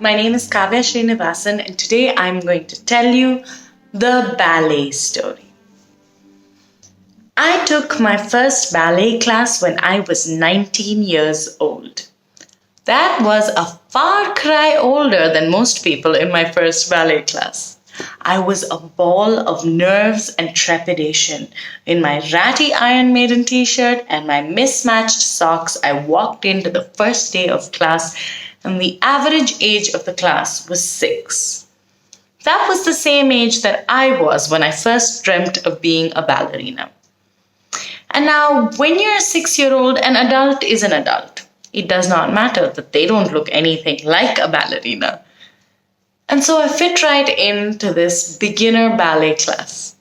my name is Kavya Srinivasan, and today I'm going to tell you the ballet story. I took my first ballet class when I was 19 years old. That was a far cry older than most people in my first ballet class. I was a ball of nerves and trepidation. In my ratty Iron Maiden t shirt and my mismatched socks, I walked into the first day of class, and the average age of the class was 6. That was the same age that I was when I first dreamt of being a ballerina. And now, when you're a 6-year old, an adult is an adult. It does not matter that they don't look anything like a ballerina. And so I fit right into this beginner ballet class.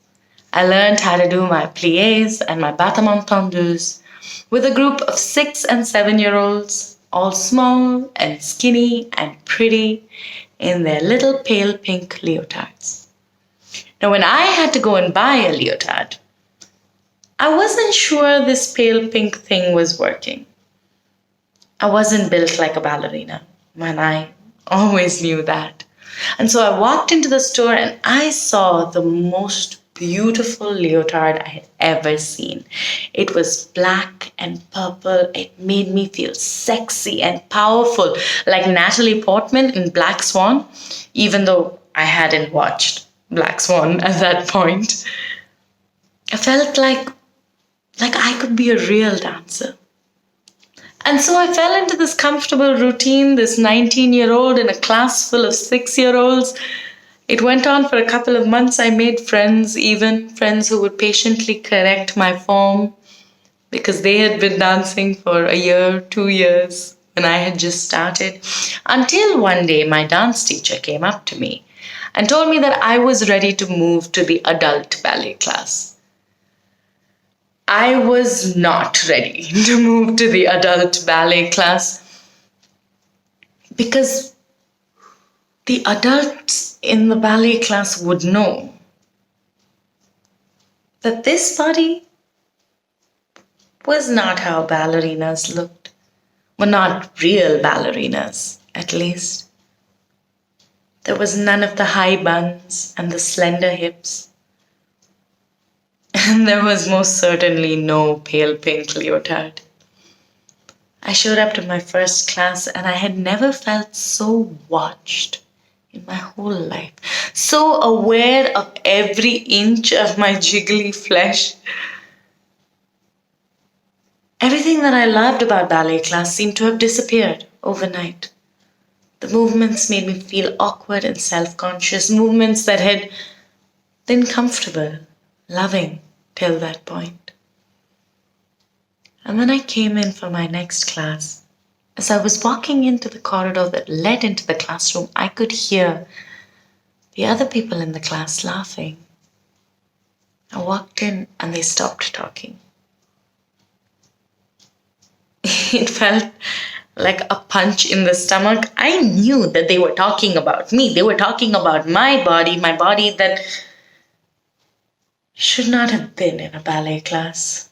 I learned how to do my pliés and my battements tendus with a group of 6 and 7-year-olds, all small and skinny and pretty in their little pale pink leotards. Now, when I had to go and buy a leotard, I wasn't sure this pale pink thing was working. I wasn't built like a ballerina, and I always knew that. And so I walked into the store and I saw the most beautiful leotard I had ever seen. It was black and purple. It made me feel sexy and powerful, like Natalie Portman in Black Swan, even though I hadn't watched Black Swan at that point. I felt like I could be a real dancer. And so I fell into this comfortable routine, this 19-year-old in a class full of 6-year-olds. It went on for a couple of months. I made friends, even friends who would patiently correct my form because they had been dancing for a year, 2 years when I had just started. Until one day my dance teacher came up to me and told me that I was ready to move to the adult ballet class. I was not ready to move to the adult ballet class because the adults in the ballet class would know that this body was not how ballerinas looked. Well, not real ballerinas, at least. There was none of the high buns and the slender hips. And there was most certainly no pale pink leotard. I showed up to my first class and I had never felt so watched in my whole life. So aware of every inch of my jiggly flesh. Everything that I loved about ballet class seemed to have disappeared overnight. The movements made me feel awkward and self-conscious. Movements that had been comfortable, loving, till that point. And when I came in for my next class, as I was walking into the corridor that led into the classroom, I could hear the other people in the class laughing. I walked in and they stopped talking. It felt like a punch in the stomach. I knew that they were talking about me. They were talking about my body that should not have been in a ballet class.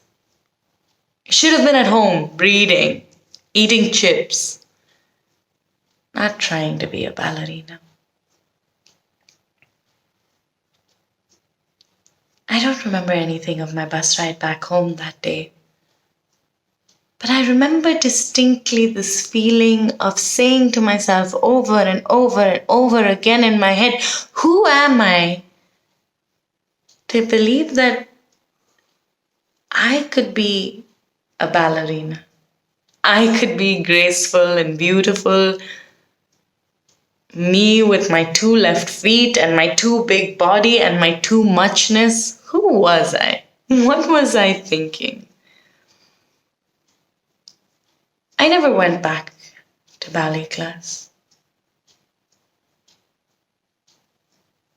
It should have been at home, reading, eating chips, not trying to be a ballerina. I don't remember anything of my bus ride back home that day. But I remember distinctly this feeling of saying to myself over and over and over again in my head, who am I to believe that I could be a ballerina? I could be graceful and beautiful. Me with my 2 left feet and my too big body and my too muchness. Who was I? What was I thinking? I never went back to ballet class.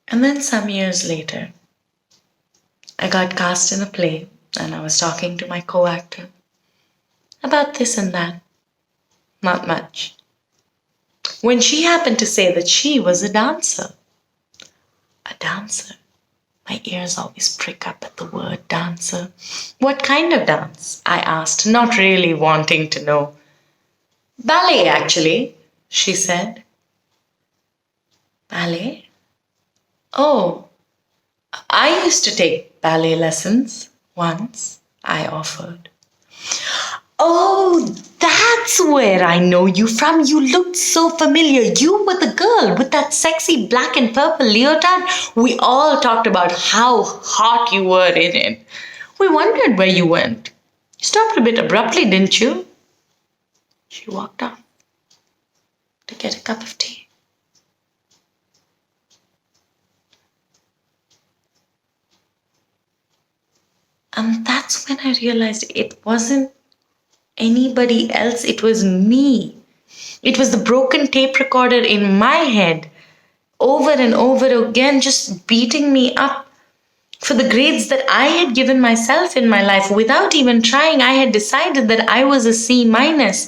And then some years later, I got cast in a play and I was talking to my co-actor about this and that. Not much. When she happened to say that she was a dancer. A dancer? My ears always prick up at the word dancer. What kind of dance? I asked, not really wanting to know. Ballet, actually, she said. Ballet? Oh, I used to take ballet lessons once. I offered. Oh, that's where I know you from. You looked so familiar. You were the girl with that sexy black and purple leotard. We all talked about how hot you were in it. We wondered where you went. You stopped a bit abruptly, didn't you? She walked off to get a cup of tea. And that's when I realized it wasn't anybody else, it was me. It was the broken tape recorder in my head, over and over again, just beating me up for the grades that I had given myself in my life. Without even trying, I had decided that I was a C minus.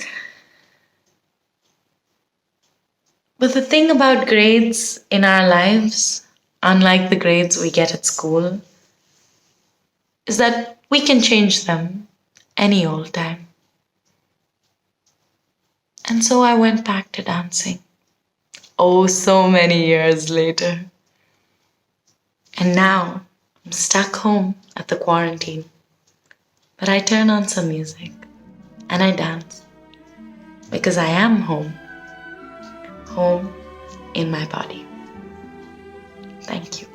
But the thing about grades in our lives, unlike the grades we get at school, is that we can change them any old time. And so I went back to dancing. Oh, so many years later. And now I'm stuck home at the quarantine. But I turn on some music and I dance because I am home. Home in my body. Thank you.